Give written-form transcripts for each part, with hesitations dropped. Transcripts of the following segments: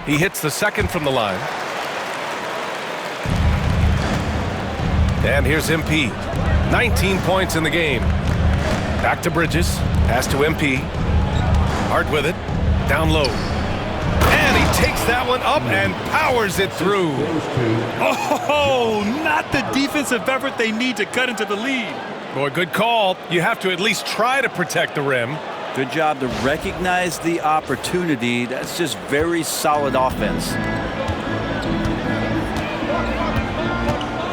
He hits the second from the line. And here's MP. 19 points in the game. Back to Bridges. Pass to MP. Hart with it. Down low. And he takes that one up and powers it through. Oh, not the defensive effort they need to cut into the lead. Boy, good call. You have to at least try to protect the rim. Good job to recognize the opportunity. That's just very solid offense.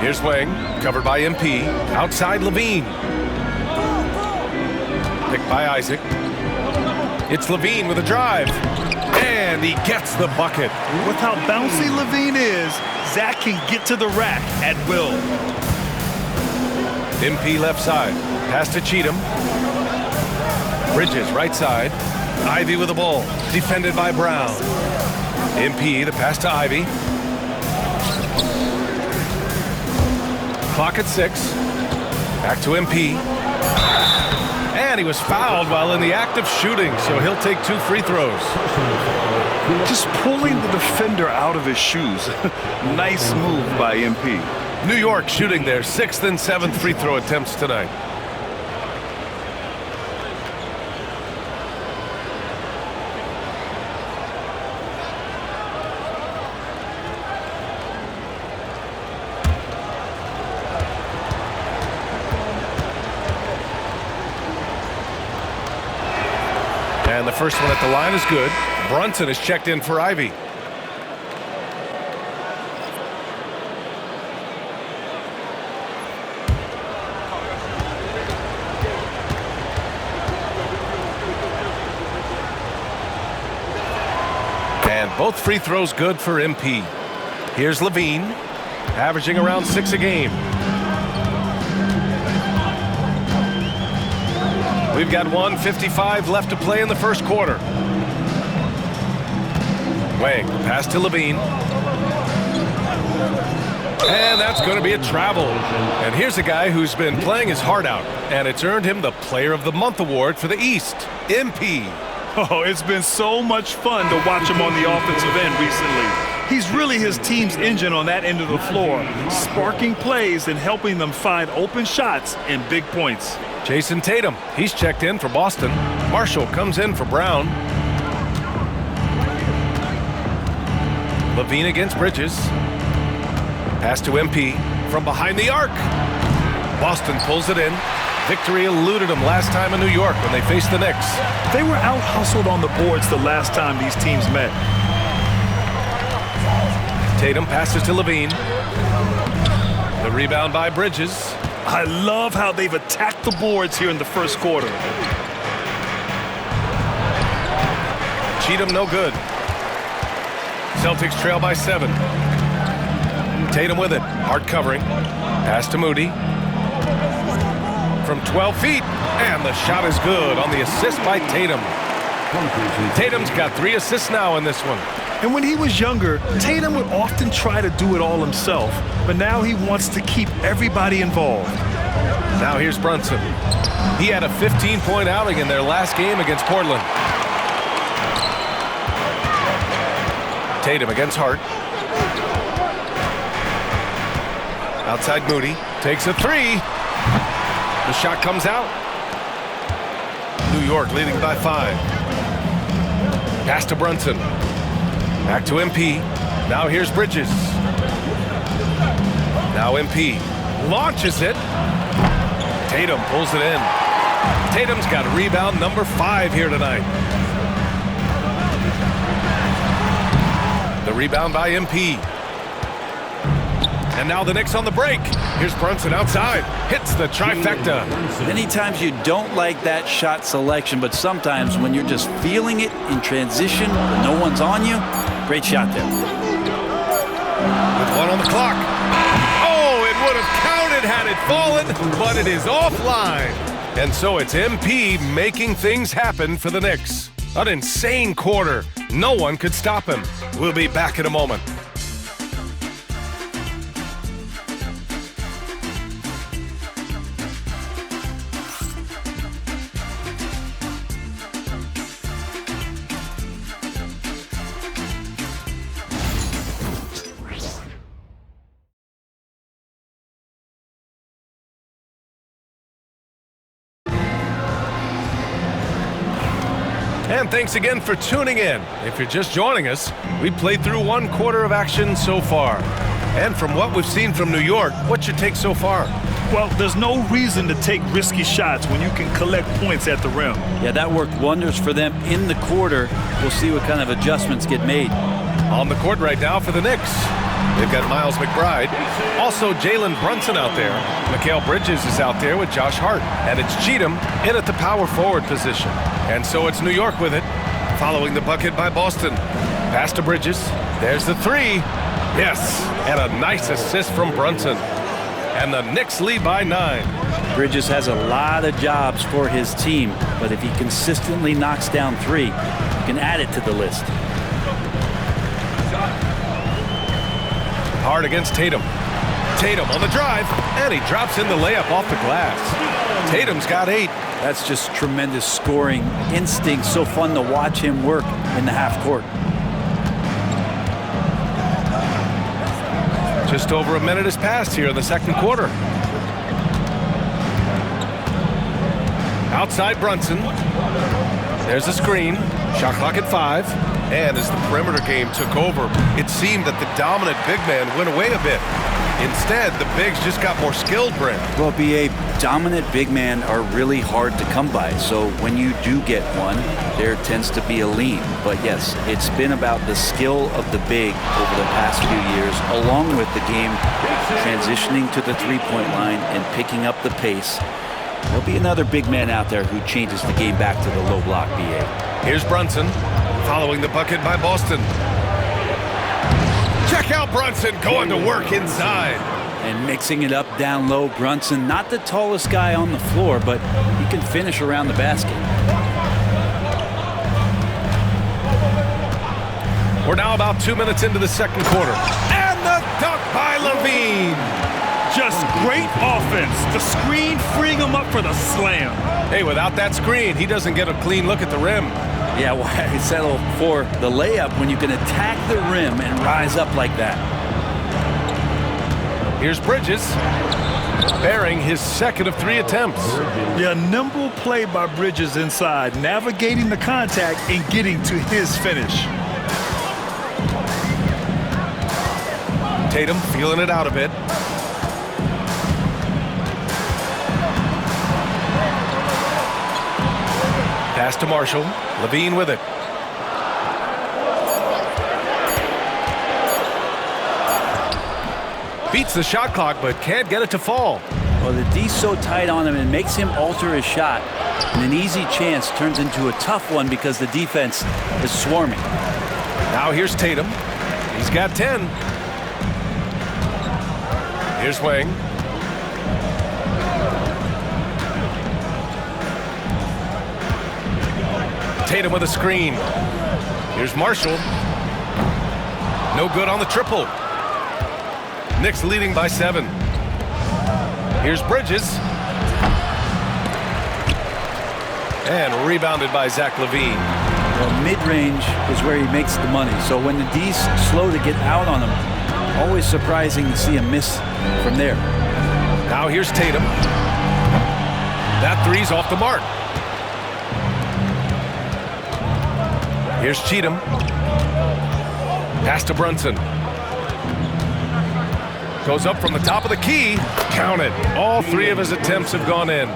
Here's Wang, covered by MP. Outside Levine. Picked by Isaac. It's Levine with a drive. And he gets the bucket. With how bouncy Levine is, Zach can get to the rack at will. MP left side. Pass to Cheatham. Bridges right side. Ivy with the ball. Defended by Brown. MP, the pass to Ivy. Clock at 6. Back to MP. And he was fouled while in the act of shooting, so he'll take 2 free throws. Just pulling the defender out of his shoes. Nice move by MP. New York shooting their 6th and 7th free throw attempts tonight. And the first one at the line is good. Brunson is checked in for Ivy. And both free throws good for MP. Here's Levine, averaging around 6 a game. We've got 1:55 left to play in the first quarter. Wang, pass to Levine. And that's going to be a travel. And here's a guy who's been playing his heart out, and it's earned him the Player of the Month award for the East, MP. Oh, it's been so much fun to watch him on the offensive end recently. He's really his team's engine on that end of the floor, sparking plays and helping them find open shots and big points. Jason Tatum, he's checked in for Boston. Marshall comes in for Brown. Levine against Bridges. Pass to MP from behind the arc. Boston pulls it in. Victory eluded them last time in New York when they faced the Knicks. They were out-hustled on the boards the last time these teams met. Tatum passes to Levine. The rebound by Bridges. I love how they've attacked the boards here in the first quarter. Cheatham no good. Celtics trail by 7. Tatum with it. Hard covering. Pass to Moody. From 12 feet. And the shot is good on the assist by Tatum. Tatum's got 3 assists now in this one. And when he was younger, Tatum would often try to do it all himself. But now he wants to keep everybody involved. Now here's Brunson. He had a 15-point outing in their last game against Portland. Tatum against Hart. Outside Moody. Takes a 3. The shot comes out. New York leading by 5. Pass to Brunson. Back to MP. Now here's Bridges. Now MP launches it. Tatum pulls it in. Tatum's got rebound number 5 here tonight. The rebound by MP. And now the Knicks on the break. Here's Brunson outside. Hits the trifecta. Many times you don't like that shot selection, but sometimes when you're just feeling it in transition, when no one's on you, great shot there. With 1 on the clock. Oh, it would have counted had it fallen, but it is offline. And so it's MP making things happen for the Knicks. An insane quarter. No one could stop him. We'll be back in a moment. And thanks again for tuning in. If you're just joining us, we played through 1 quarter of action so far. And from what we've seen from New York, what's your take so far? Well, there's no reason to take risky shots when you can collect points at the rim. Yeah, that worked wonders for them in the quarter. We'll see what kind of adjustments get made. On the court right now for the Knicks, they've got Miles McBride. Also, Jalen Brunson out there. Mikal Bridges is out there with Josh Hart. And it's Cheatham in at the power forward position. And so it's New York with it, following the bucket by Boston. Pass to Bridges. There's the 3. Yes, and a nice assist from Brunson. And the Knicks lead by 9. Bridges has a lot of jobs for his team, but if he consistently knocks down 3, you can add it to the list. Hard against Tatum. Tatum on the drive, and he drops in the layup off the glass. Tatum's got 8. That's just tremendous scoring instinct. So fun to watch him work in the half court. Just over a minute has passed here in the second quarter. Outside Brunson. There's a screen. Shot clock at 5. And as the perimeter game took over, it seemed that the dominant big man went away a bit. Instead, the bigs just got more skilled, Brent. Well, B.A., dominant big men are really hard to come by. So when you do get one, there tends to be a lean. But yes, it's been about the skill of the big over the past few years, along with the game transitioning to the three-point line and picking up the pace. There'll be another big man out there who changes the game back to the low block, B.A. Here's Brunson, following the bucket by Boston. Check out Brunson going to work inside. And mixing it up down low, Brunson, not the tallest guy on the floor, but he can finish around the basket. We're now about 2 minutes into the second quarter. And the dunk by LaVine. Just great offense. The screen freeing him up for the slam. Hey, without that screen, he doesn't get a clean look at the rim. Yeah, why settle for the layup when you can attack the rim and rise up like that? Here's Bridges, bearing his second of 3 attempts. Yeah, nimble play by Bridges inside, navigating the contact and getting to his finish. Tatum feeling it out a bit. Pass to Marshall. LaVine with it. Beats the shot clock, but can't get it to fall. Well, the D's so tight on him and makes him alter his shot. And an easy chance turns into a tough one because the defense is swarming. Now here's Tatum. He's got 10. Here's Wang. Tatum with a screen. Here's Marshall. No good on the triple. Knicks leading by 7. Here's Bridges. And rebounded by Zach LaVine. Well, mid-range is where he makes the money. So when the D's slow to get out on him, always surprising to see a miss from there. Now here's Tatum. That 3's off the mark. Here's Cheatham. Pass to Brunson. Goes up from the top of the key. Count it. All 3 of his attempts have gone in.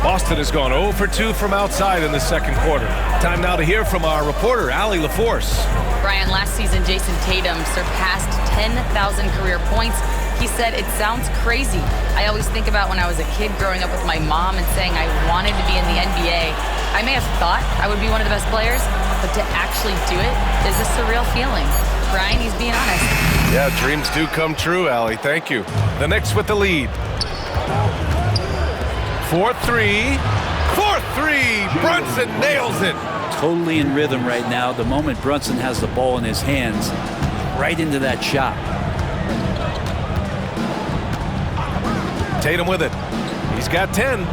Boston has gone 0 for 2 from outside in the second quarter. Time now to hear from our reporter, Allie LaForce. Brian, last season, Jason Tatum surpassed 10,000 career points. He said, "It sounds crazy. I always think about when I was a kid growing up with my mom and saying I wanted to be in the NBA. I may have thought I would be one of the best players, but to actually do it is a surreal feeling." Brian, he's being honest. Yeah, dreams do come true, Allie. Thank you. The Knicks with the lead. 4-3. 4-3. Brunson nails it. Totally in rhythm right now. The moment Brunson has the ball in his hands, right into that shot. Tatum with it. He's got 10.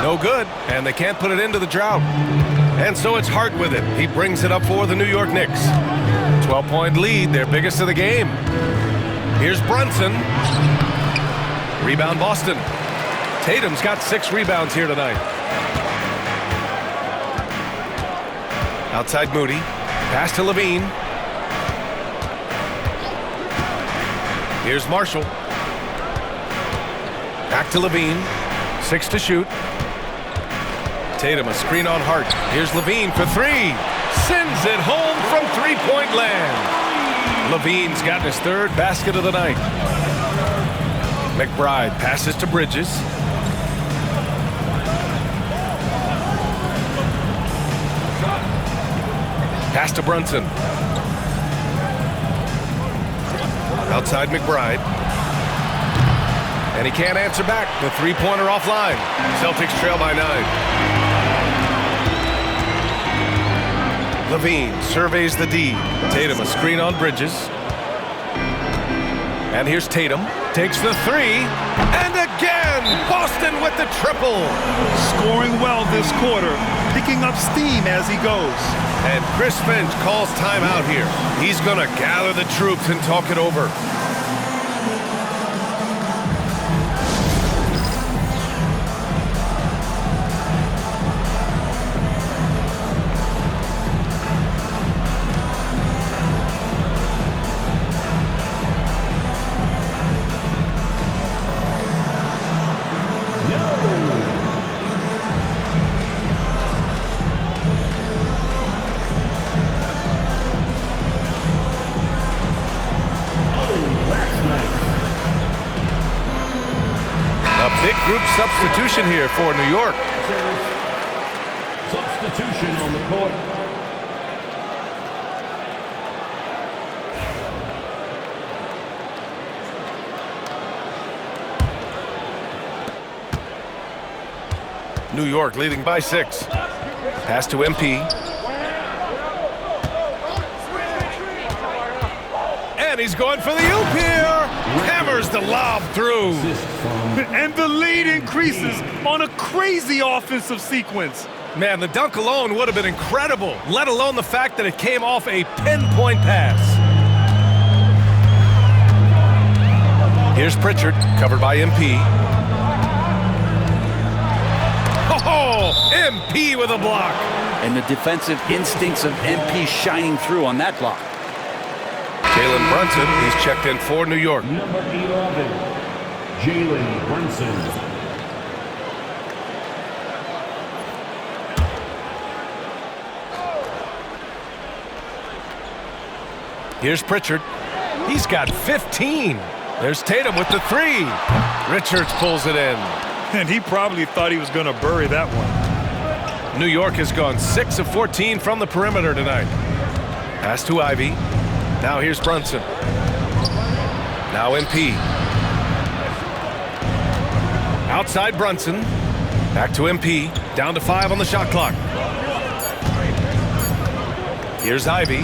No good, and they can't put it into the drought. And so it's Hart with it. He brings it up for the New York Knicks. 12-point lead, their biggest of the game. Here's Brunson. Rebound Boston. Tatum's got 6 rebounds here tonight. Outside Moody. Pass to Levine. Here's Marshall. Back to Levine. 6 to shoot. Tatum a screen on Hart. Here's Levine for 3. Sends it home from three-point land. Levine's gotten his 3rd basket of the night. McBride passes to Bridges. Pass to Brunson. Outside McBride. And he can't answer back. The three-pointer offline. Celtics trail by 9. Levine surveys the D. Tatum a screen on Bridges. And here's Tatum. Takes the 3. And again, Boston with the triple. Scoring well this quarter. Picking up steam as he goes. And Chris Finch calls timeout here. He's going to gather the troops and talk it over. Big group substitution here for New York. Substitution on the court. New York leading by 6. Pass to MP. And he's going for the oop here. Hammers the lob through. And the lead increases on a crazy offensive sequence. Man, the dunk alone would have been incredible, let alone the fact that it came off a pinpoint pass. Here's Pritchard, covered by MP. Oh, MP with a block. And the defensive instincts of MP shining through on that block. Jalen Brunson, he's checked in for New York. Number 11, Jalen Brunson. Here's Pritchard. He's got 15. There's Tatum with the 3. Richards pulls it in. And he probably thought he was going to bury that one. New York has gone 6 of 14 from the perimeter tonight. Pass to Ivy. Now here's Brunson. Now MP. Outside Brunson. Back to MP. Down to 5 on the shot clock. Here's Ivy.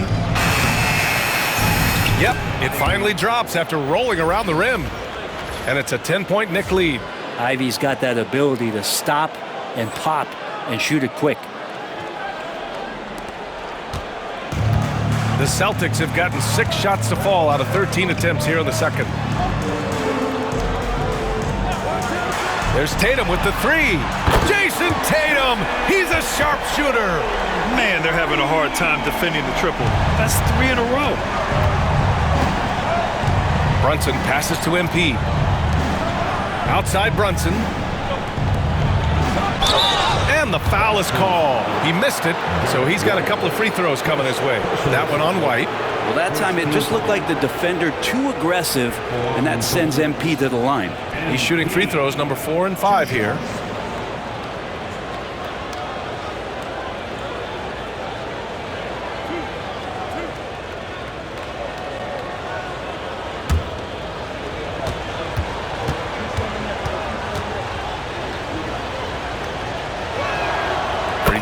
Yep, it finally drops after rolling around the rim. And it's a 10-point Knick lead. Ivy's got that ability to stop and pop and shoot it quick. The Celtics have gotten 6 shots to fall out of 13 attempts here in the second. There's Tatum with the 3. Jason Tatum, he's a sharpshooter. Man, they're having a hard time defending the triple. That's 3 in a row. Brunson passes to MP. Outside Brunson. And the foul is called. He missed it, so he's got a couple of free throws coming his way. That one on White. Well, that time it just looked like the defender too aggressive, and that sends MP to the line. He's shooting free throws number 4 and 5 here.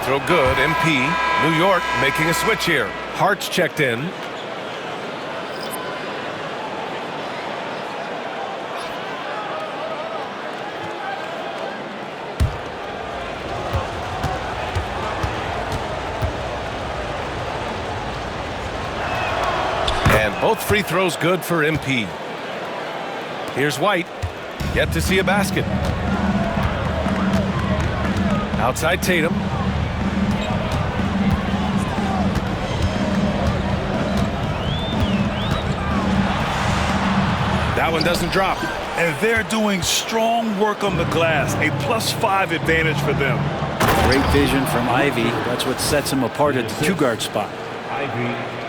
Throw good. MP. New York making a switch here. Hart's checked in. And both free throws good for MP. Here's White. Yet to see a basket. Outside Tatum. That one doesn't drop. And they're doing strong work on the glass. A +5 advantage for them. Great vision from Ivy. That's what sets him apart at the two-guard spot. Ivy.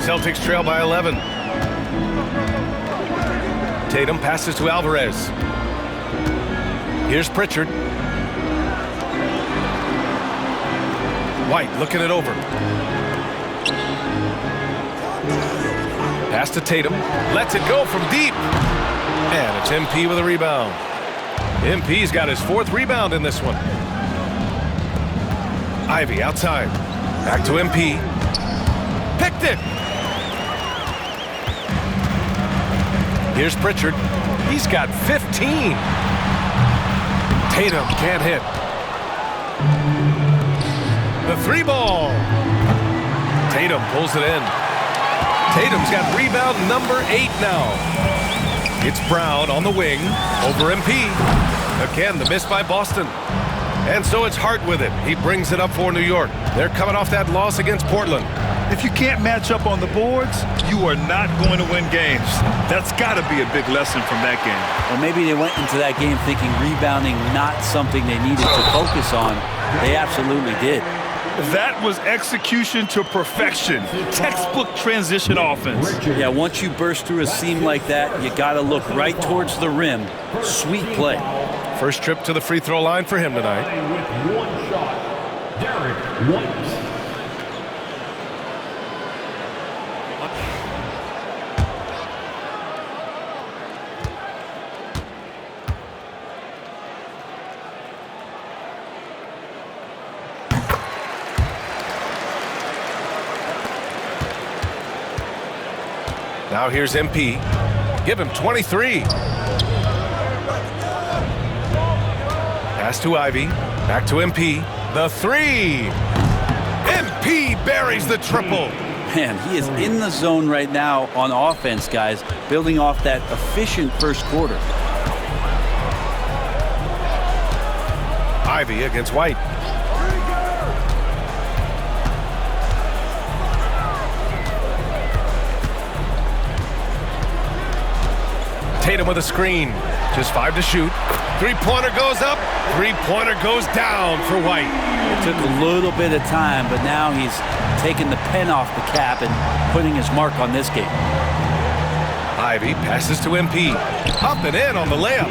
Celtics trail by 11. Tatum passes to Alvarez. Here's Pritchard. White looking it over. Pass to Tatum. Lets it go from deep. And it's MP with a rebound. MP's got his 4th rebound in this one. Ivy outside. Back to MP. Picked it. Here's Pritchard. He's got 15. Tatum can't hit. The 3-ball. Tatum pulls it in. Tatum's got rebound number 8 now. It's Brown on the wing over MP. Again, the miss by Boston. And so it's Hart with it. He brings it up for New York. They're coming off that loss against Portland. If you can't match up on the boards, you are not going to win games. That's got to be a big lesson from that game. Well, maybe they went into that game thinking rebounding not something they needed to focus on. They absolutely did. That was execution to perfection. Textbook transition offense. Yeah, once you burst through a seam like that, you got to look right towards the rim. Sweet play. First trip to the free throw line for him tonight. With 1 shot, Derek White. Now here's MP. Give him 23. Pass to Ivy. Back to MP. The 3. MP buries the triple. Man, he is in the zone right now on offense, guys, building off that efficient first quarter. Ivy against White. Tatum with a screen. Just 5 to shoot. 3-pointer goes up. 3-pointer goes down for White. It took a little bit of time, but now he's taking the pen off the cap and putting his mark on this game. Ivy passes to MP. Up and in on the layup.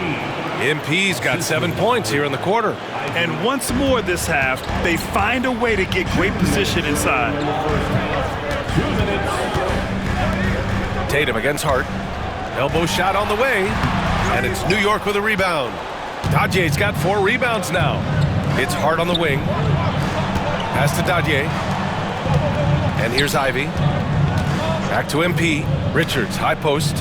MP's got 7 points here in the quarter. And once more this half, they find a way to get great position inside. 2 minutes. Tatum against Hart. Elbow shot on the way. And it's New York with a rebound. Dadye's got 4 rebounds now. It's Hart on the wing. Pass to Dadye. And here's Ivy. Back to MP. Richards, high post.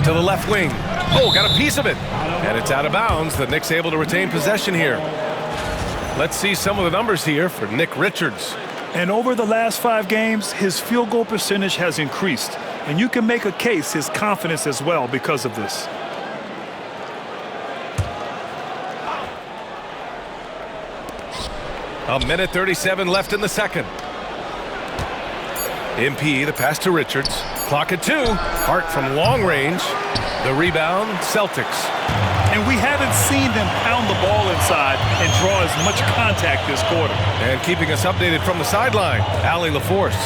To the left wing. Oh, got a piece of it. And it's out of bounds. The Knicks able to retain possession here. Let's see some of the numbers here for Nick Richards. And over the last 5 games, his field goal percentage has increased. And you can make a case his confidence as well because of this. A minute 37 left in the second. MP, the pass to Richards. Clock at 2. Hart from long range. The rebound, Celtics. And we haven't seen them pound the ball inside and draw as much contact this quarter. And keeping us updated from the sideline, Allie LaForce.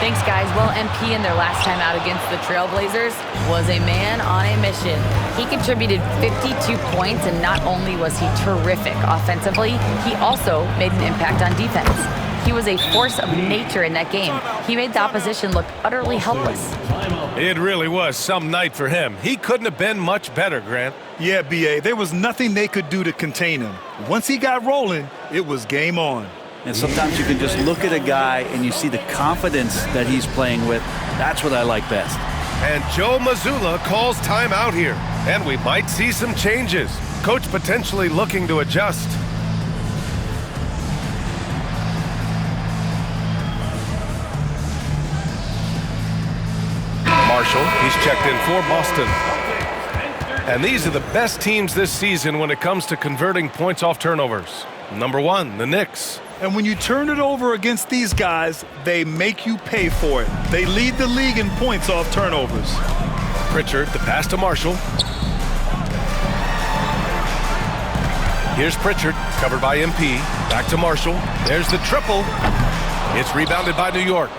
Thanks, guys. Well, MP in their last time out against the Trailblazers was a man on a mission. He contributed 52 points, and not only was he terrific offensively, he also made an impact on defense. He was a force of nature in that game. He made the opposition look utterly helpless. It really was some night for him. He couldn't have been much better, Grant. Yeah, B.A., there was nothing they could do to contain him. Once he got rolling, it was game on. And sometimes you can just look at a guy and you see the confidence that he's playing with. That's what I like best. And Joe Mazzulla calls timeout here. And we might see some changes. Coach potentially looking to adjust. Marshall, he's checked in for Boston. And these are the best teams this season when it comes to converting points off turnovers. Number 1, the Knicks. And when you turn it over against these guys, they make you pay for it. They lead the league in points off turnovers. Pritchard, the pass to Marshall. Here's Pritchard, covered by MP. Back to Marshall. There's the triple. It's rebounded by New York.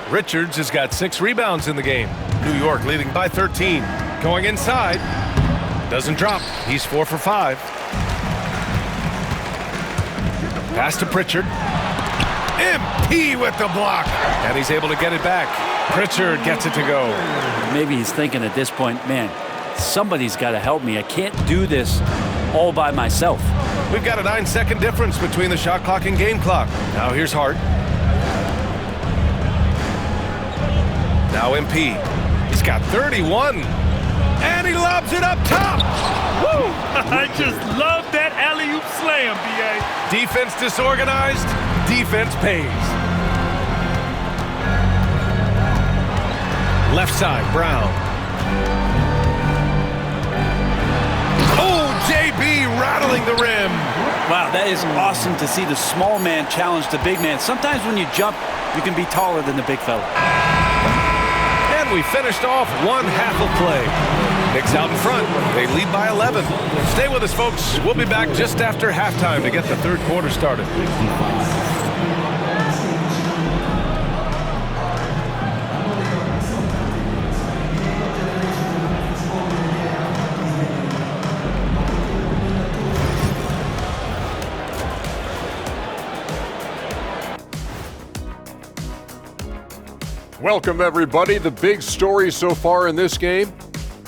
Richards has got 6 rebounds in the game. New York leading by 13. Going inside. Doesn't drop. He's 4 for 5. Pass to Pritchard. MP with the block. And he's able to get it back. Pritchard gets it to go. Maybe he's thinking at this point, man, somebody's got to help me. I can't do this all by myself. We've got a 9-second difference between the shot clock and game clock. Now here's Hart. Now MP. He's got 31. And he lobs it up top. Woo! I just love that alley-oop slam, B.A. Defense disorganized. Defense pays. Left side, Brown. Oh, JB rattling the rim. Wow, that is awesome to see the small man challenge the big man. Sometimes when you jump, you can be taller than the big fella. And we finished off one half of play. Knicks out in front. They lead by 11. Stay with us, folks. We'll be back just after halftime to get the third quarter started. Welcome, everybody. The big story so far in this game,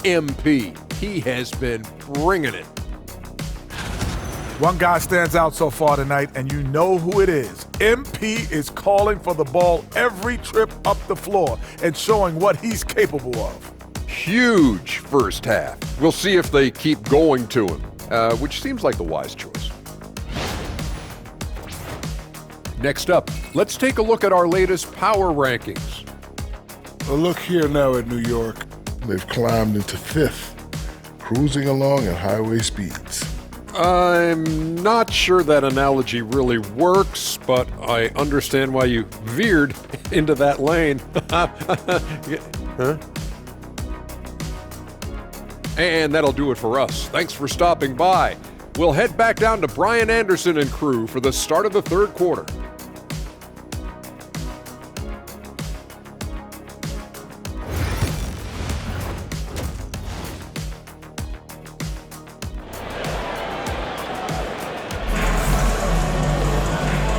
MP. He has been bringing it. One guy stands out so far tonight, and you know who it is. MP is calling for the ball every trip up the floor and showing what he's capable of. Huge first half. We'll see if they keep going to him, which seems like the wise choice. Next up, let's take a look at our latest power rankings. Well, look here now at New York. They've climbed into 5th, cruising along at highway speeds. I'm not sure that analogy really works, but I understand why you veered into that lane. Huh? And that'll do it for us. Thanks for stopping by. We'll head back down to Brian Anderson and crew for the start of the third quarter.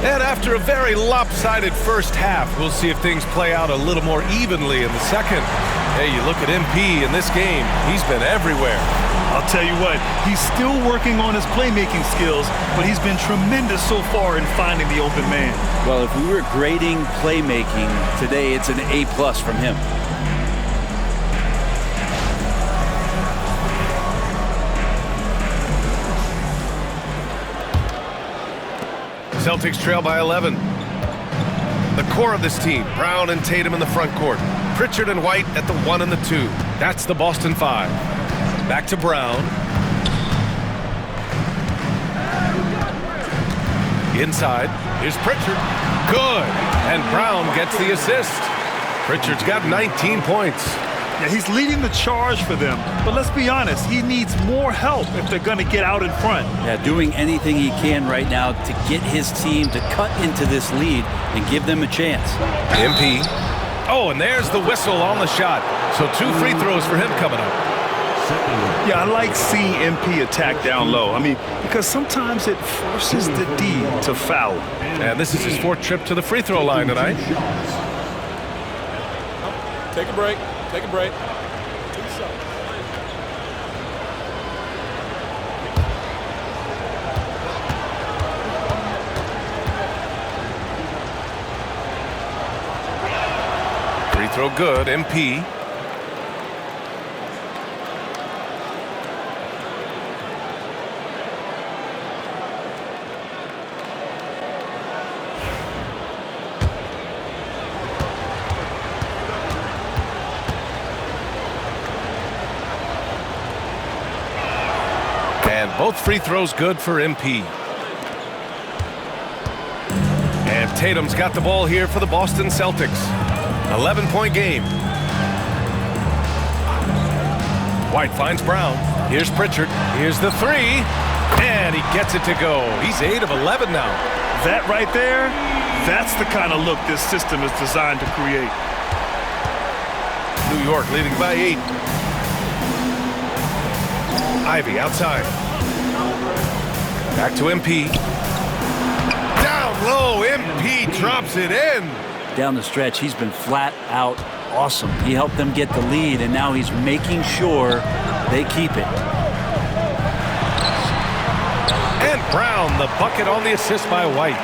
And after a very lopsided first half, we'll see if things play out a little more evenly in the second. Hey, you look at MP in this game, he's been everywhere. I'll tell you what, he's still working on his playmaking skills, but he's been tremendous so far in finding the open man. Well, if we were grading playmaking today, it's an A+ from him. Celtics trail by 11. The core of this team, Brown and Tatum in the front court. Pritchard and White at the 1 and the 2. That's the Boston 5. Back to Brown. Inside, here's Pritchard. Good. And Brown gets the assist. Pritchard's got 19 points. Yeah, he's leading the charge for them, but let's be honest, he needs more help if they're going to get out in front. Yeah, doing anything he can right now to get his team to cut into this lead and give them a chance. MP. Oh, and there's the whistle on the shot. So 2 free throws for him coming up. Yeah, I like seeing MP attack down low. I mean, because sometimes it forces the D to foul. And this is his 4th trip to the free throw line tonight. Take a break. Take a break. Free throw good, MP. Both free throws good for MP. And Tatum's got the ball here for the Boston Celtics. 11-point game. White finds Brown. Here's Pritchard. Here's the three. And he gets it to go. He's 8 of 11 now. That right there, that's the kind of look this system is designed to create. New York leading by 8. Ivy outside. Back to MP. Down low, MP drops it in. Down the stretch, he's been flat out awesome. He helped them get the lead, and now he's making sure they keep it. And Brown, the bucket on the assist by White.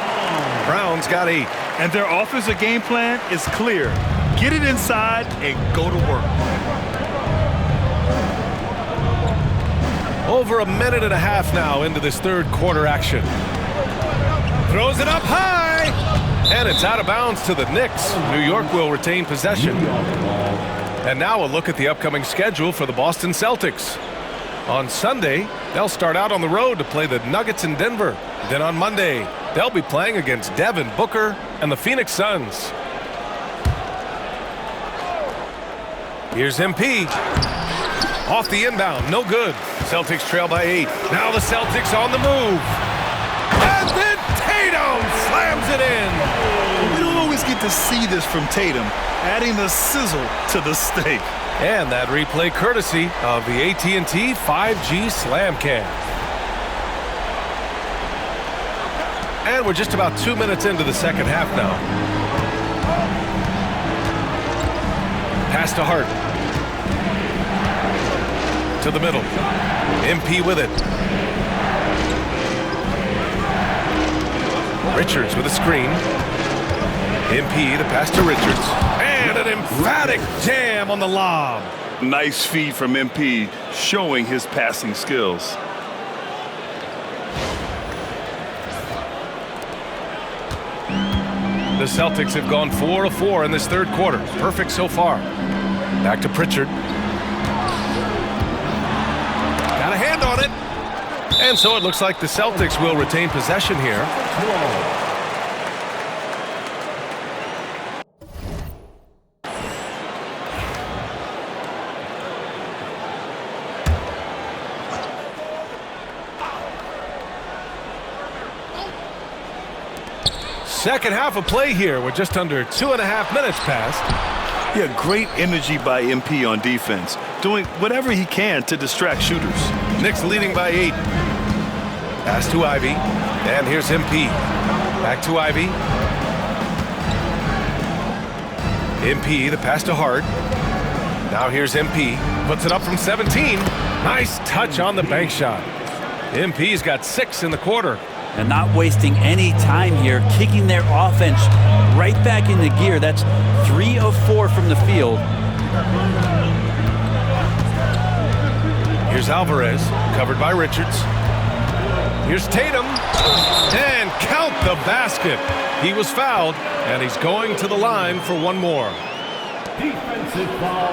Brown's got 8. And their offensive game plan is clear. Get it inside and go to work. Over a minute and a half now into this third quarter action. Throws it up high. And it's out of bounds to the Knicks. New York will retain possession. And now a look at the upcoming schedule for the Boston Celtics. On Sunday, they'll start out on the road to play the Nuggets in Denver. Then on Monday, they'll be playing against Devin Booker and the Phoenix Suns. Here's MP. Off the inbound, no good. Celtics trail by 8. Now the Celtics on the move. And then Tatum slams it in. We don't always get to see this from Tatum, adding the sizzle to the steak. And that replay courtesy of the AT&T 5G Slam Cam. And we're just about 2 minutes into the second half now. Pass to Hart. To the middle. MP with it. Richards with a screen. MP, the pass to Richards. And an emphatic jam on the lob. Nice feed from MP, showing his passing skills. The Celtics have gone 4 of 4 in this third quarter. Perfect so far. Back to Pritchard. Got a hand on it. And so it looks like the Celtics will retain possession here. Second half of play here. We're just under 2.5 minutes past. Yeah, great energy by MP on defense, doing whatever he can to distract shooters. Knicks leading by 8. Pass to Ivy. And here's MP. Back to Ivy. MP, the pass to Hart. Now here's MP. Puts it up from 17. Nice touch on the bank shot. MP's got 6 in the quarter. And not wasting any time here, kicking their offense right back into gear. That's 3 of 4 from the field. Here's Alvarez, covered by Richards. Here's Tatum, and count the basket. He was fouled, and he's going to the line for one more.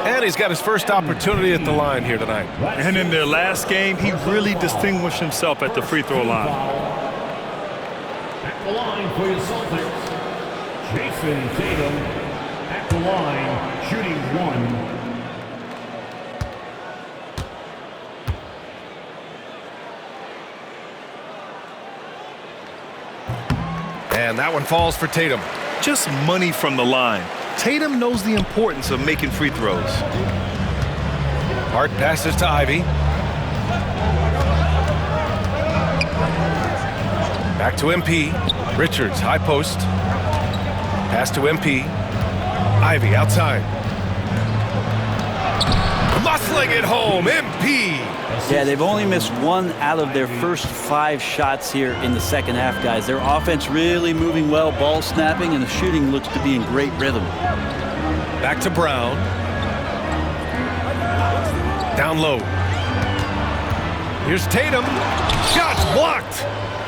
And he's got his first opportunity at the line here tonight. And in their last game, he really distinguished himself at the free throw line. At the line for your Celtics, Jason Tatum. At the line, shooting 1. And that one falls for Tatum. Just money from the line. Tatum knows the importance of making free throws. Hart passes to Ivy. Back to MP. Richards, high post. Pass to MP. Ivy outside. Muscling it home, MP. Yeah, they've only missed 1 out of their first 5 shots here in the second half, guys. Their offense really moving well, ball snapping, and the shooting looks to be in great rhythm. Back to Brown. Down low. Here's Tatum. Shots blocked.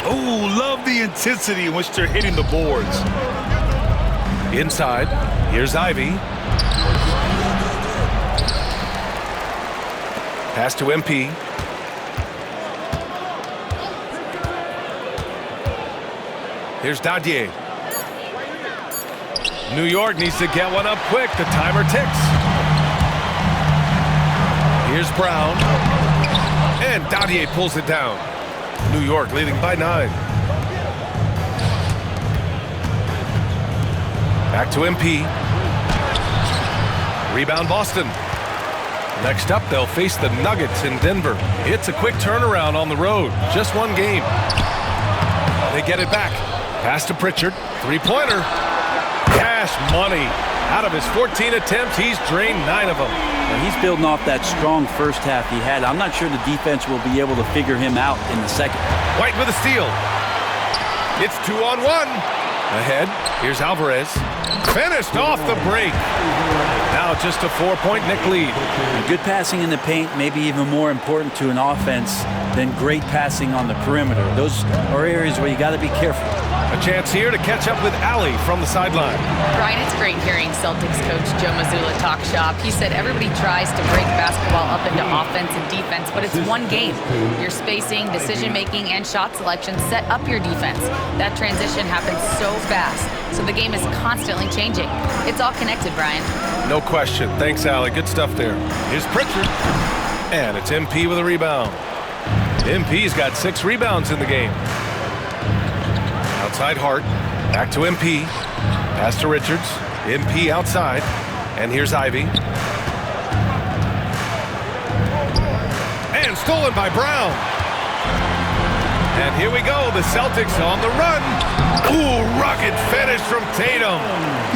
Oh, love the intensity in which they're hitting the boards. Inside. Here's Ivy. Pass to MP. Here's Dadier. New York needs to get one up quick. The timer ticks. Here's Brown. And Dadier pulls it down. New York leading by 9. Back to MP. Rebound Boston. Next up, they'll face the Nuggets in Denver. It's a quick turnaround on the road. Just one game. They get it back. Pass to Pritchard. Three-pointer. Cash money. Out of his 14 attempts, he's drained 9 of them. And he's building off that strong first half he had. I'm not sure the defense will be able to figure him out in the second. White with a steal. It's 2-on-1. Ahead. Here's Alvarez. Finished off the break. Now just a 4-point Knick lead. And good passing in the paint may be even more important to an offense than great passing on the perimeter. Those are areas where you got to be careful. A chance here to catch up with Allie from the sideline. Brian, it's great hearing Celtics coach Joe Mazzulla talk shop. He said everybody tries to break basketball up into offense and defense, but it's one game. Your spacing, decision-making, and shot selection set up your defense. That transition happens so fast, so the game is constantly changing. It's all connected, Brian. No question. Thanks, Allie. Good stuff there. Here's Pritchard. And it's MP with a rebound. MP's got 6 rebounds in the game. Outside Hart. Back to MP. Pass to Richards. MP outside. And here's Ivy. And stolen by Brown. And here we go. The Celtics on the run. Ooh, rugged finish from Tatum.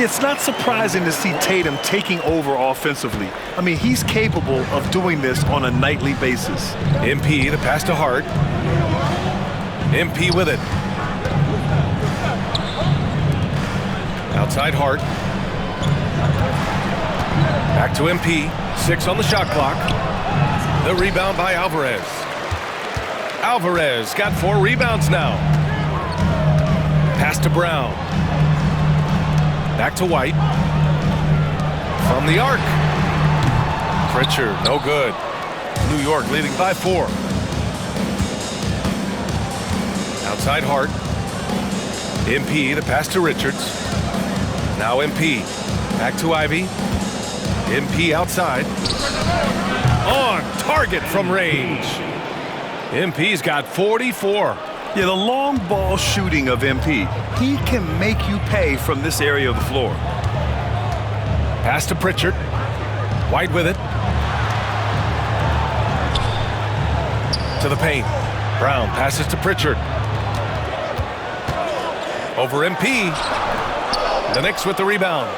It's not surprising to see Tatum taking over offensively. I mean, he's capable of doing this on a nightly basis. MP, the pass to Hart. MP with it. Outside Hart. Back to MP. 6 on the shot clock. The rebound by Alvarez. Alvarez got 4 rebounds now. Pass to Brown. Back to White. From the arc. Pritchard, no good. New York leading by 4. Outside Hart. MP, the pass to Richards. Now MP. Back to Ivy. MP outside. On target from range. MP's got 44. Yeah, the long ball shooting of MP. He can make you pay from this area of the floor. Pass to Pritchard. White with it. To the paint. Brown passes to Pritchard. Over MP. The Knicks with the rebound.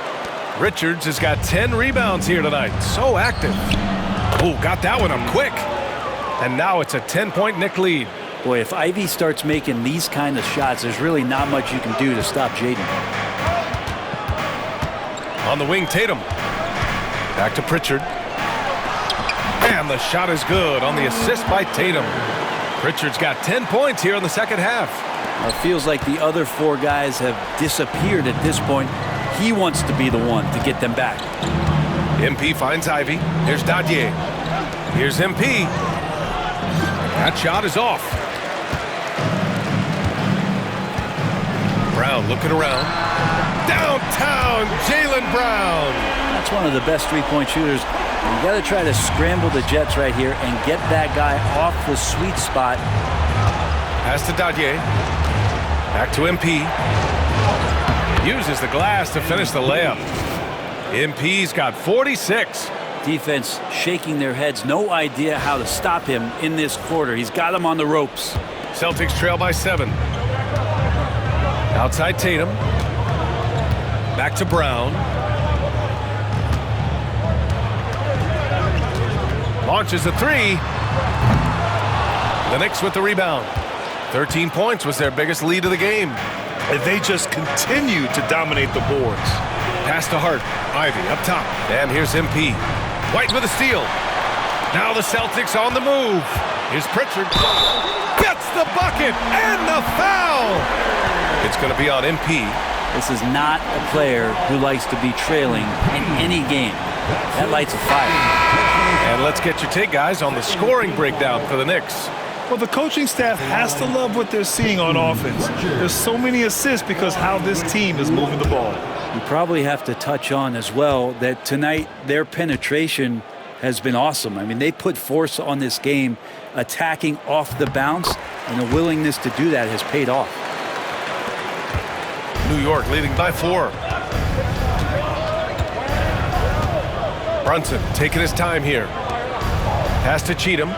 Richards has got 10 rebounds here tonight. So active. Oh, got that one up quick. And now it's a 10-point Knick lead. Boy, if Ivy starts making these kind of shots, there's really not much you can do to stop Jaden. On the wing, Tatum. Back to Pritchard. And the shot is good on the assist by Tatum. Pritchard's got 10 points here in the second half. It feels like the other 4 guys have disappeared at this point. He wants to be the one to get them back. MP finds Ivy. Here's Dadier. Here's MP. That shot is off. Brown looking around. Downtown, Jaylen Brown. That's one of the best three-point shooters. You got to try to scramble the Jets right here and get that guy off the sweet spot. Pass to Dadier. Back to MP. Uses the glass to finish the layup. MP's got 46. Defense shaking their heads. No idea how to stop him in this quarter. He's got him on the ropes. Celtics trail by 7. Outside Tatum. Back to Brown. Launches a 3. The Knicks with the rebound. 13 points was their biggest lead of the game. And they just continue to dominate the boards. Pass to Hart. Ivy up top. And here's MP. White with a steal. Now the Celtics on the move. Here's Pritchard. Gets the bucket and the foul. It's going to be on MP. This is not a player who likes to be trailing in any game. That lights a fire. And let's get your take, guys, on the scoring breakdown for the Knicks. Well, the coaching staff has to love what they're seeing on offense. There's so many assists because how this team is moving the ball. You probably have to touch on as well that tonight their penetration has been awesome. I mean, they put force on this game, attacking off the bounce, and the willingness to do that has paid off. New York leading by 4. Brunson taking his time here. Pass to Cheatham.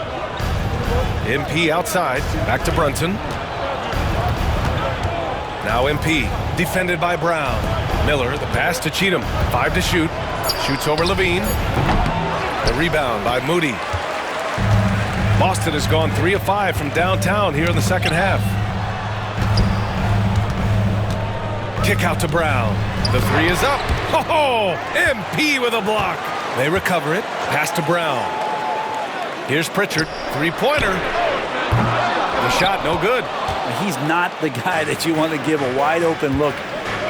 MP outside. Back to Brunson. Now MP. Defended by Brown. Miller, the pass to Cheatham. 5 to shoot. Shoots over Levine. The rebound by Moody. Boston has gone 3 of 5 from downtown here in the second half. Kick out to Brown. The 3 is up. Oh, MP with a block. They recover it. Pass to Brown. Here's Pritchard. 3-pointer. The shot no good. He's not the guy that you want to give a wide open look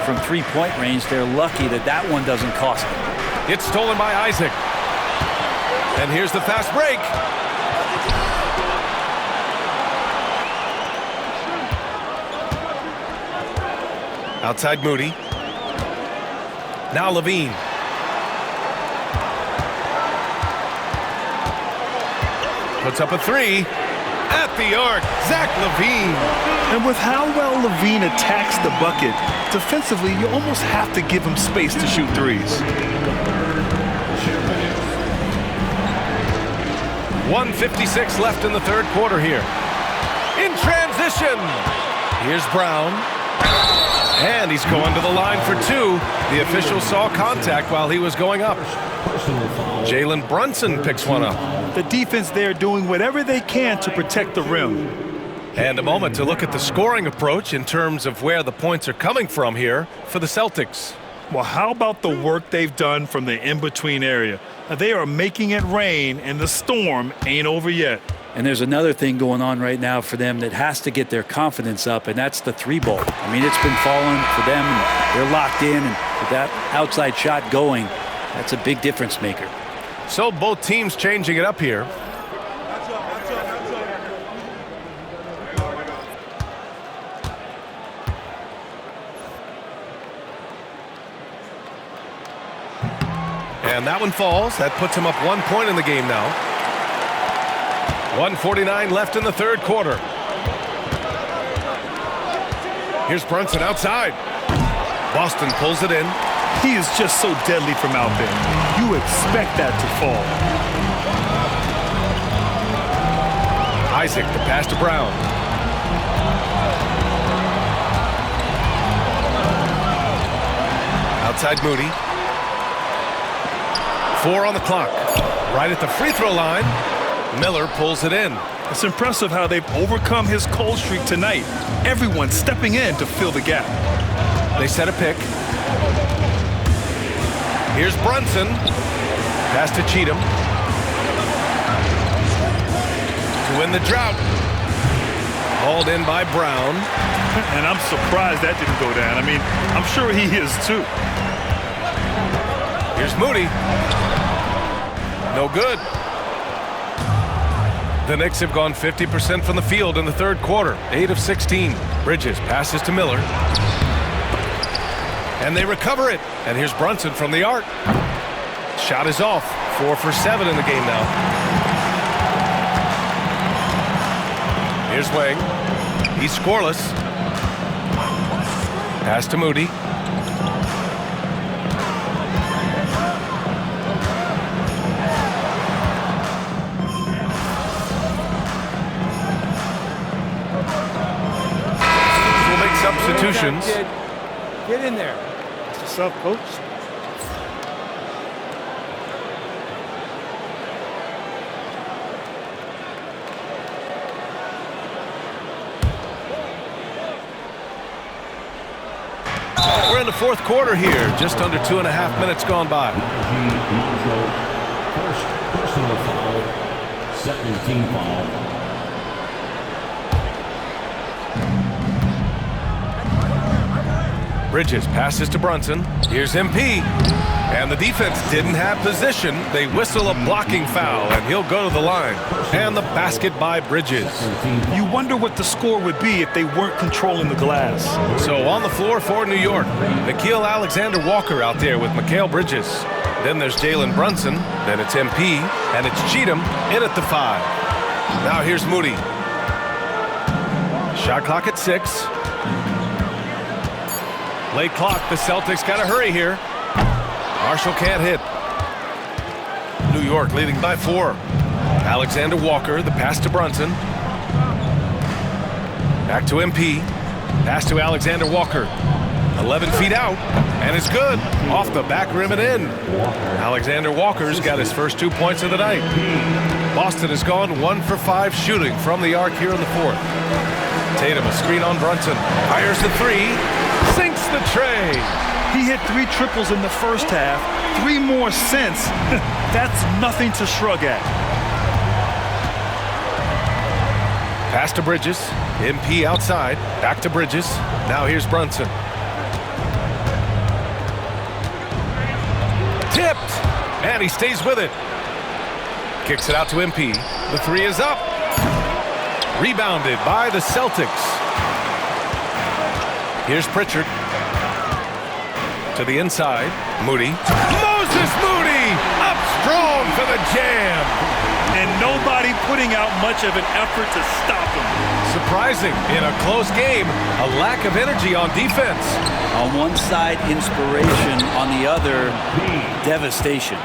from 3-point range. They're lucky that that one doesn't cost them. It's stolen by Isaac. And here's the fast break. Outside Moody. Now Levine. Puts up a 3. At the arc, Zach LaVine. And with how well LaVine attacks the bucket, defensively, you almost have to give him space to shoot threes. 1:56 left in the third quarter here. In transition. Here's Brown. And he's going to the line for 2. The official saw contact while he was going up. Jalen Brunson picks one up. The defense there doing whatever they can to protect the rim. And a moment to look at the scoring approach in terms of where the points are coming from here for the Celtics. Well, how about the work they've done from the in-between area? They are making it rain, and the storm ain't over yet. And there's another thing going on right now for them that has to get their confidence up, and that's the 3-ball. I mean, it's been falling for them, and they're locked in, and with that outside shot going, that's a big difference maker. So both teams changing it up here. And that one falls. That puts him up 1 point in the game now. 1:49 left in the third quarter. Here's Brunson outside. Boston pulls it in. He is just so deadly from out there. You expect that to fall. Isaac, the pass to Brown. Outside Moody. 4 on the clock. Right at the free throw line. Miller pulls it in. It's impressive how they've overcome his cold streak tonight. Everyone stepping in to fill the gap. They set a pick. Here's Brunson. Pass to Cheatham. To win the drought. Hauled in by Brown. And I'm surprised that didn't go down. I mean, I'm sure he is too. Here's Moody. No good. The Knicks have gone 50% from the field in the third quarter. 8 of 16. Bridges passes to Miller. And they recover it. And here's Brunson from the arc. Shot is off. 4 for 7 in the game now. Here's Wang. He's scoreless. Pass to Moody. We'll make substitutions. Get in there. What's up, coach? We're in the fourth quarter here. Just under 2.5 minutes gone by. First personal foul, second team foul. Bridges passes to Brunson. Here's MP. And the defense didn't have position. They whistle a blocking foul, and he'll go to the line. And the basket by Bridges. You wonder what the score would be if they weren't controlling the glass. So on the floor for New York, Nickeil Alexander-Walker out there with Mikal Bridges. Then there's Jalen Brunson, then it's MP, and it's Cheatham in at the 5. Now here's Moody. Shot clock at 6. Late clock, the Celtics got to hurry here. Marshall can't hit. New York leading by 4. Alexander-Walker, the pass to Brunson. Back to MP. Pass to Alexander-Walker. 11 feet out, and it's good. Off the back rim and in. Alexander-Walker's got his first 2 points of the night. Boston has gone 1 for 5 shooting from the arc here in the 4th. Tatum, a screen on Brunson. Fires the 3. Sinks the tray. He hit 3 triples in the first half. 3 more since. That's nothing to shrug at. Pass to Bridges. MP outside. Back to Bridges. Now here's Brunson. Tipped. And he stays with it. Kicks it out to MP. The 3 is up. Rebounded by the Celtics. Here's Pritchard. To the inside. Moody. Moses Moody! Up strong for the jam. And nobody putting out much of an effort to stop him. Surprising in a close game, a lack of energy on defense. On one side, inspiration. On the other, devastation.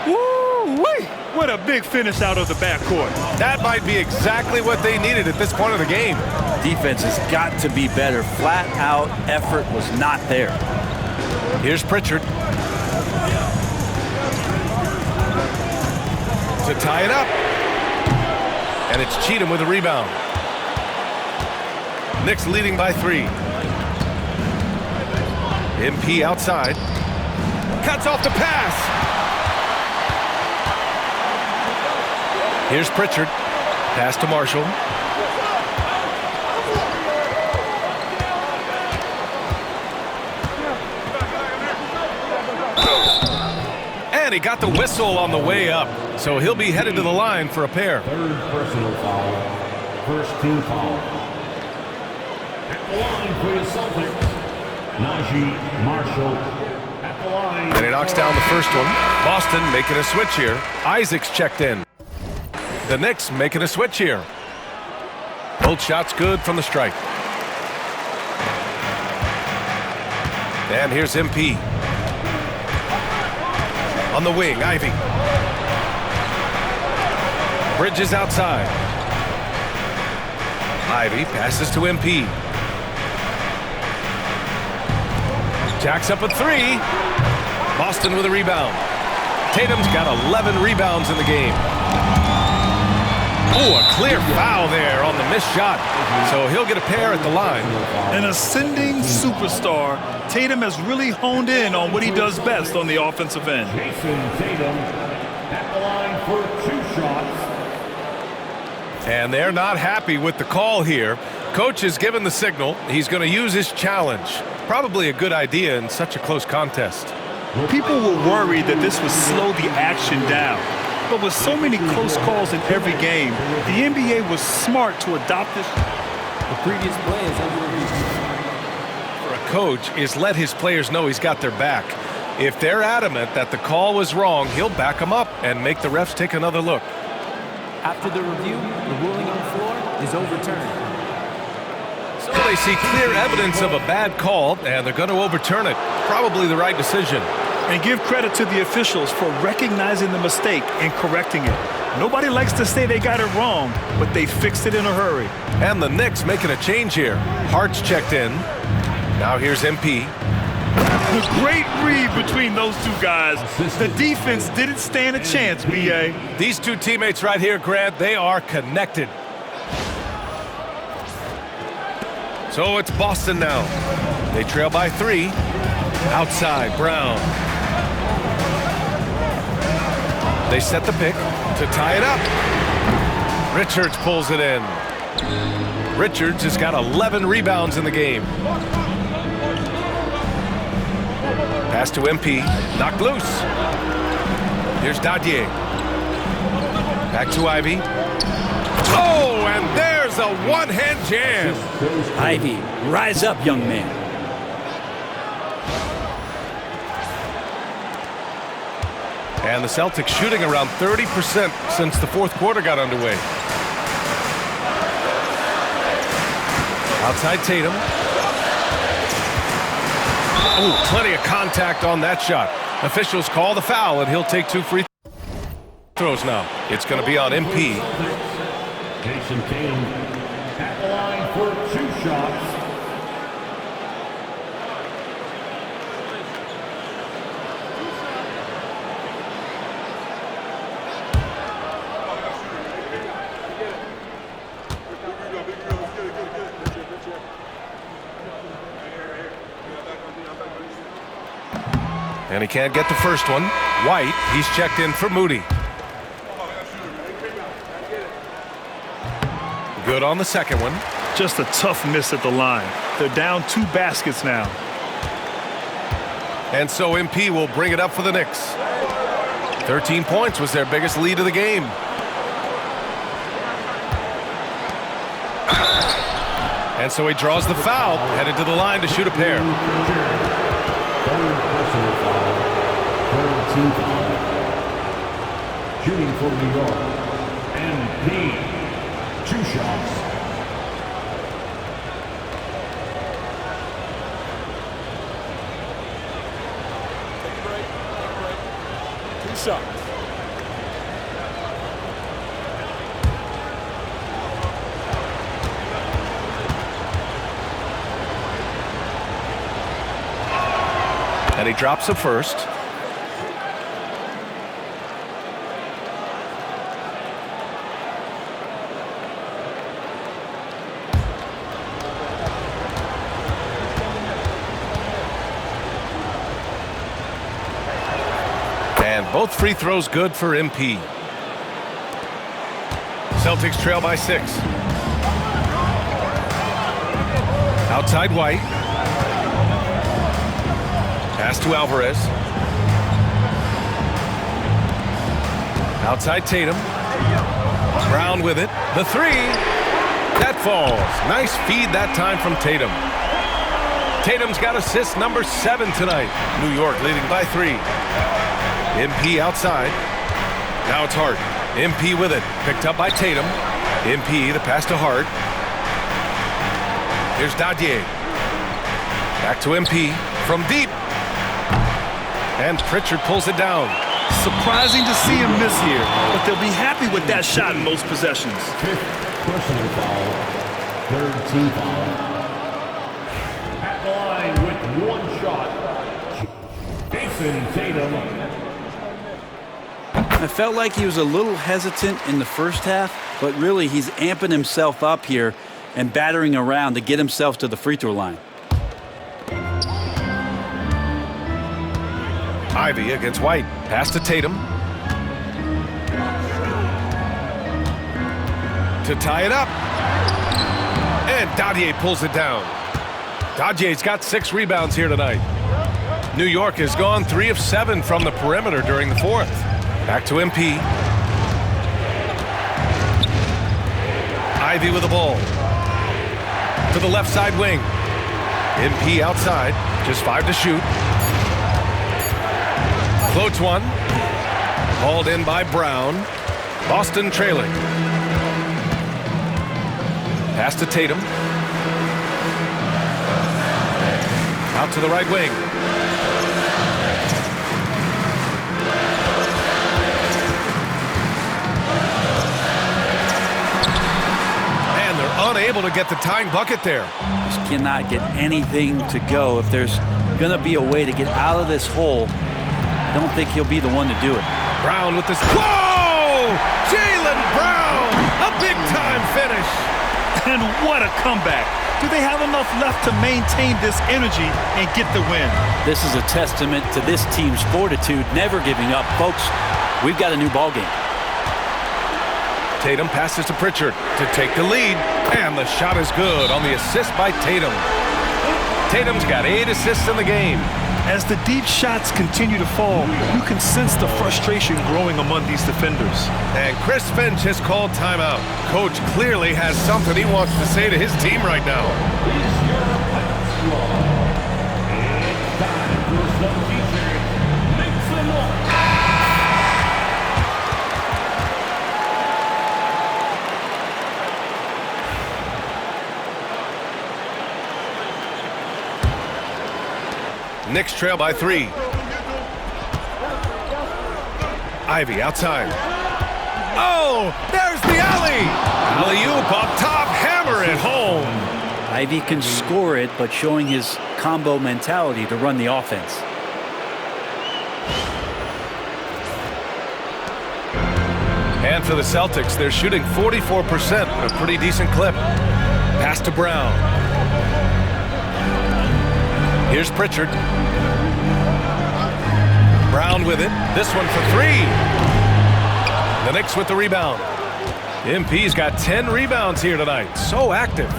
Woo-wee! What a big finish out of the backcourt. That might be exactly what they needed at this point of the game. Defense has got to be better. Flat out effort was not there. Here's Pritchard. To tie it up. And it's Cheatham with a rebound. Knicks leading by 3. MP outside. Cuts off the pass. Here's Pritchard. Pass to Marshall. And he got the whistle on the way up. So he'll be headed to the line for a pair. 3rd personal foul. First team foul. At the line for the Celtics, Najee Marshall. At the line. And he knocks down the first one. Boston making a switch here. Isaac's checked in. The Knicks making a switch here. Both shots good from the stripe. And here's MP. On the wing, Ivy. Bridges outside. Ivy passes to MP. Jacks up a 3. Boston with a rebound. Tatum's got 11 rebounds in the game. Oh, a clear foul there on the missed shot. So he'll get a pair at the line. An ascending superstar, Tatum has really honed in on what he does best on the offensive end. Jason Tatum at the line for 2 shots. And they're not happy with the call here. Coach has given the signal. He's going to use his challenge. Probably a good idea in such a close contest. People were worried that this would slow the action down. But with so many close calls in every game, the NBA was smart to adopt this. The previous play is under review. For a coach is let his players know he's got their back. If they're adamant that the call was wrong, he'll back them up and make the refs take another look. After the review, the ruling on the floor is overturned. So they see clear evidence of a bad call, and they're going to overturn it. Probably the right decision. And give credit to the officials for recognizing the mistake and correcting it. Nobody likes to say they got it wrong, but they fixed it in a hurry. And the Knicks making a change here. Hart's checked in. Now here's MP. The great read between those two guys. The defense didn't stand a chance, B.A. These two teammates right here, Grant, they are connected. So it's Boston now. They trail by 3. Outside, Brown. They set the pick to tie it up. Richards pulls it in. Richards has got 11 rebounds in the game. Pass to MP. Knocked loose. Here's Dadier. Back to Ivy. Oh, and there's a one-hand jam. Ivy, rise up, young man. And the Celtics shooting around 30% since the fourth quarter got underway. Outside Tatum. Oh, plenty of contact on that shot. Officials call the foul, and he'll take 2 free throws now. It's going to be on MP. Jason Tatum at the line for 2 shots. And he can't get the first one. White, he's checked in for Moody. Good on the second one. Just a tough miss at the line. They're down 2 baskets now. And so MP will bring it up for the Knicks. 13 points was their biggest lead of the game. And so he draws the foul, headed to the line to shoot a pair. Shooting for New York. MP. 2 shots. Take a break. 2 shots. And he drops a first. And both free throws good for MP. Celtics trail by 6. Outside White. Pass to Alvarez. Outside Tatum. Brown with it. The 3. That falls. Nice feed that time from Tatum. Tatum's got assist number 7 tonight. New York leading by 3. MP outside. Now it's Hart. MP with it. Picked up by Tatum. MP, the pass to Hart. Here's Dadier. Back to MP. From deep. And Pritchard pulls it down. Surprising to see him miss here, but they'll be happy with that shot in most possessions. 5th personal foul. 3rd team foul. At the line with 1 shot. Jason Tatum. I felt like he was a little hesitant in the first half, but really he's amping himself up here and battering around to get himself to the free throw line. Ivy against White. Pass to Tatum. To tie it up. And Dadier pulls it down. Dadier's got 6 rebounds here tonight. New York has gone 3 of 7 from the perimeter during the 4th. Back to MP. Ivy with the ball. To the left side wing. MP outside. Just 5 to shoot. Floats one. Hauled in by Brown. Boston trailing. Pass to Tatum. Out to the right wing. And they're unable to get the tying bucket there. Just cannot get anything to go. If there's going to be a way to get out of this hole, I don't think he'll be the one to do it. Brown with this. Whoa! Jaylen Brown! A big-time finish. And what a comeback. Do they have enough left to maintain this energy and get the win? This is a testament to this team's fortitude, never giving up. Folks, we've got a new ball game. Tatum passes to Pritchard to take the lead. And the shot is good on the assist by Tatum. Tatum's got 8 assists in the game. As the deep shots continue to fall, you can sense the frustration growing among these defenders. And Chris Finch has called timeout. Coach clearly has something he wants to say to his team right now. It's time for some teachers. Make some noise. Knicks trail by 3. Ivy outside. Oh, there's the alley. Alley-oop up top, hammer it home. Ivy can score it, but showing his combo mentality to run the offense. And for the Celtics, they're shooting 44%, a pretty decent clip. Pass to Brown. Here's Pritchard. Brown with it. This one for 3. The Knicks with the rebound. MP's got 10 rebounds here tonight. So active.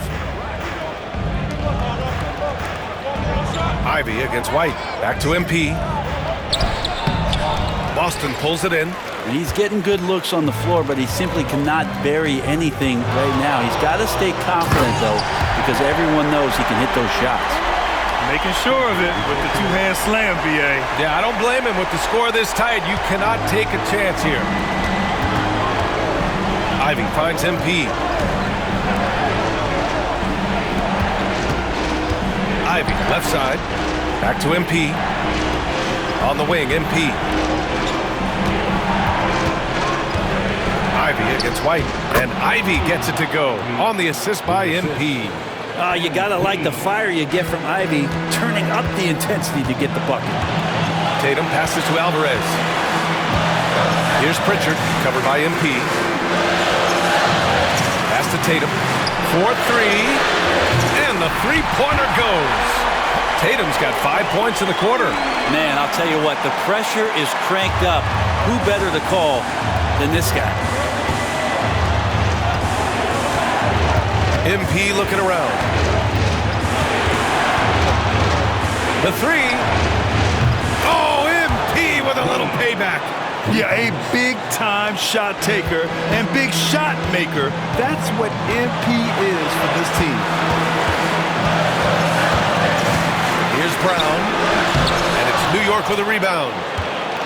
Ivy against White. Back to MP. Boston pulls it in. And he's getting good looks on the floor, but he simply cannot bury anything right now. He's got to stay confident, though, because everyone knows he can hit those shots. Making sure of it with the two-hand slam, B.A. Yeah, I don't blame him. With the score this tight, you cannot take a chance here. Ivy finds MP. Ivy, left side. Back to MP. On the wing, MP. Ivy against White. And Ivy gets it to go. On the assist by MP. You gotta like the fire you get from Ivy, turning up the intensity to get the bucket. Tatum passes to Alvarez. Here's Pritchard, covered by MP. Pass to Tatum. 4-3. And the three-pointer goes. Tatum's got 5 points in the quarter. Man, I'll tell you what, the pressure is cranked up. Who better to call than this guy? MP looking around. The 3. Oh, MP with a little payback. Yeah, a big-time shot taker and big shot maker. That's what MP is for this team. Here's Brown. And it's New York with a rebound.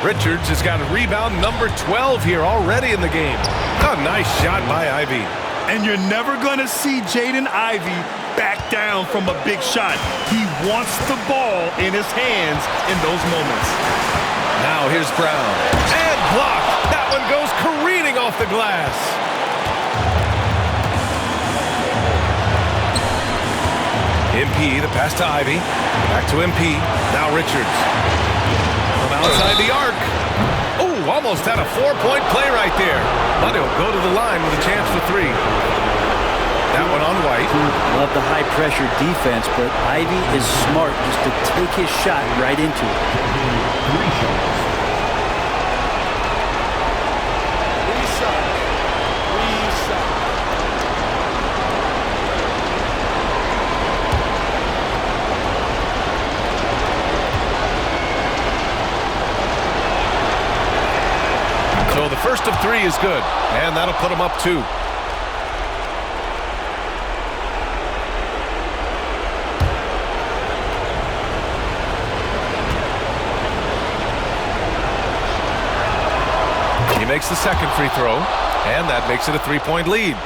Richards has got a rebound number 12 here already in the game. A nice shot by Ivy. And you're never going to see Jaden Ivey back down from a big shot. He wants the ball in his hands in those moments. Now here's Brown. And blocked. That one goes careening off the glass. MP, the pass to Ivy. Back to MP. Now Richards. From outside the arc. Oh, almost had a 4-point play right there. But he'll go to the line with a chance for 3. That one on White. Love the high-pressure defense, but Ivy is smart just to take his shot right into it. 3 shots. So the first of 3 is good, and that'll put him up 2. He makes the second free throw, and that makes it a 3-point lead.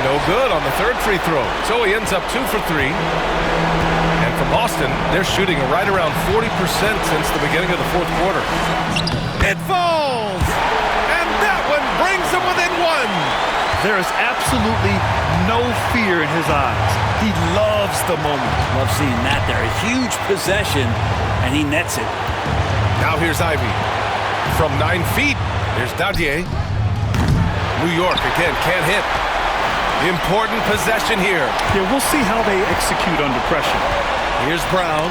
No good on the third free throw. So he ends up 2 for 3. And for Boston, they're shooting right around 40% since the beginning of the fourth quarter. It falls! And that one brings them within 1. There is absolutely no fear in his eyes. He loves the moment. Love seeing that there. A huge possession, and he nets it. Now here's Ivy. From 9 feet, there's Dadier. New York again can't hit. Important possession here. Yeah, we'll see how they execute under pressure. Here's Brown.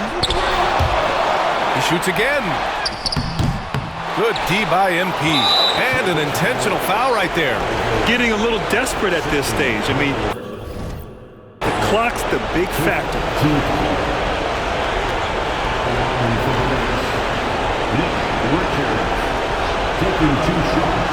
He shoots again. Good D by MP. And an intentional foul right there. Getting a little desperate at this stage. I mean, the clock's the big factor. Nick Richards taking 2 shots.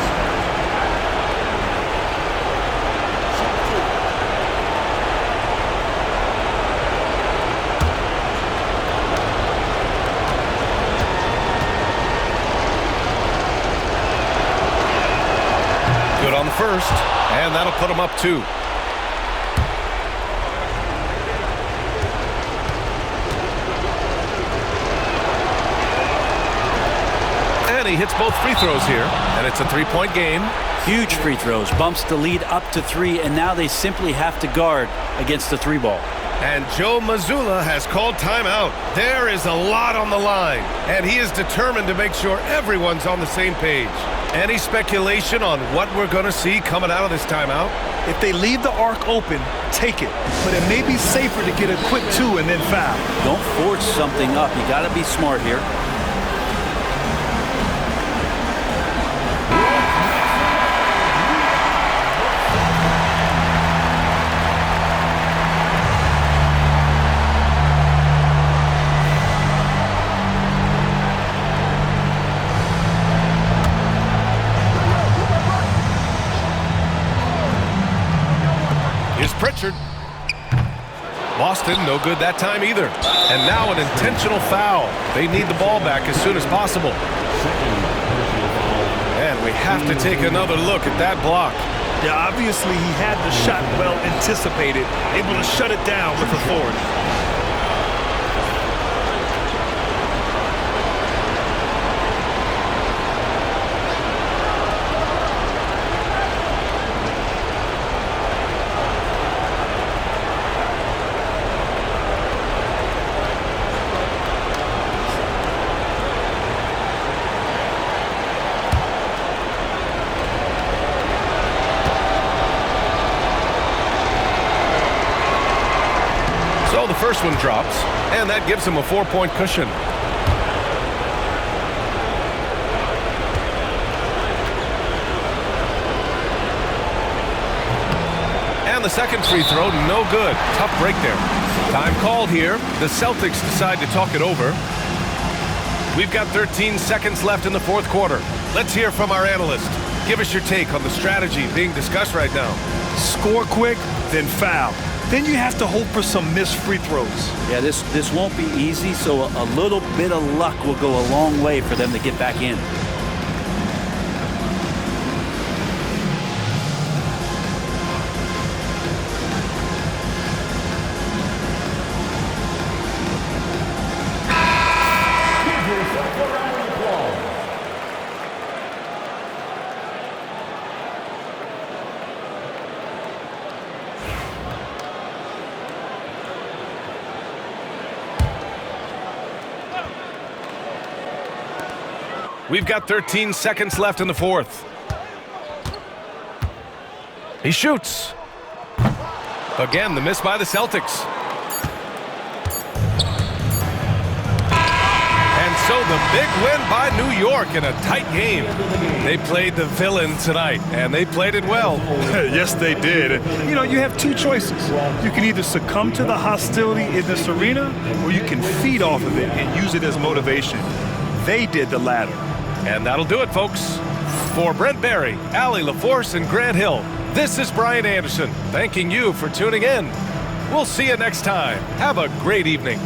Good on the first, and that'll put him up 2. And he hits both free throws here, and it's a 3-point game. Huge free throws, bumps the lead up to 3, and now they simply have to guard against the 3 ball. And Joe Mazzulla has called timeout. There is a lot on the line, and he is determined to make sure everyone's on the same page. Any speculation on what we're going to see coming out of this timeout? If they leave the arc open, take it. But it may be safer to get a quick 2 and then foul. Don't force something up. You got to be smart here. Pritchard. Boston, no good that time either. And now an intentional foul. They need the ball back as soon as possible. And we have to take another look at that block. Yeah, obviously he had the shot well anticipated, able to shut it down with authority. So the first one drops, and that gives him a 4-point cushion. And the second free throw, no good. Tough break there. Time called here. The Celtics decide to talk it over. We've got 13 seconds left in the 4th quarter. Let's hear from our analyst. Give us your take on the strategy being discussed right now. Score quick, then foul. Then you have to hope for some missed free throws. Yeah, this won't be easy, so a little bit of luck will go a long way for them to get back in. We've got 13 seconds left in the 4th. He shoots. Again, the miss by the Celtics. And so the big win by New York in a tight game. They played the villain tonight, and they played it well. Yes, they did. You know, you have 2 choices. You can either succumb to the hostility in this arena, or you can feed off of it and use it as motivation. They did the latter. And that'll do it, folks. For Brent Barry, Allie LaForce, and Grant Hill, this is Brian Anderson, thanking you for tuning in. We'll see you next time. Have a great evening.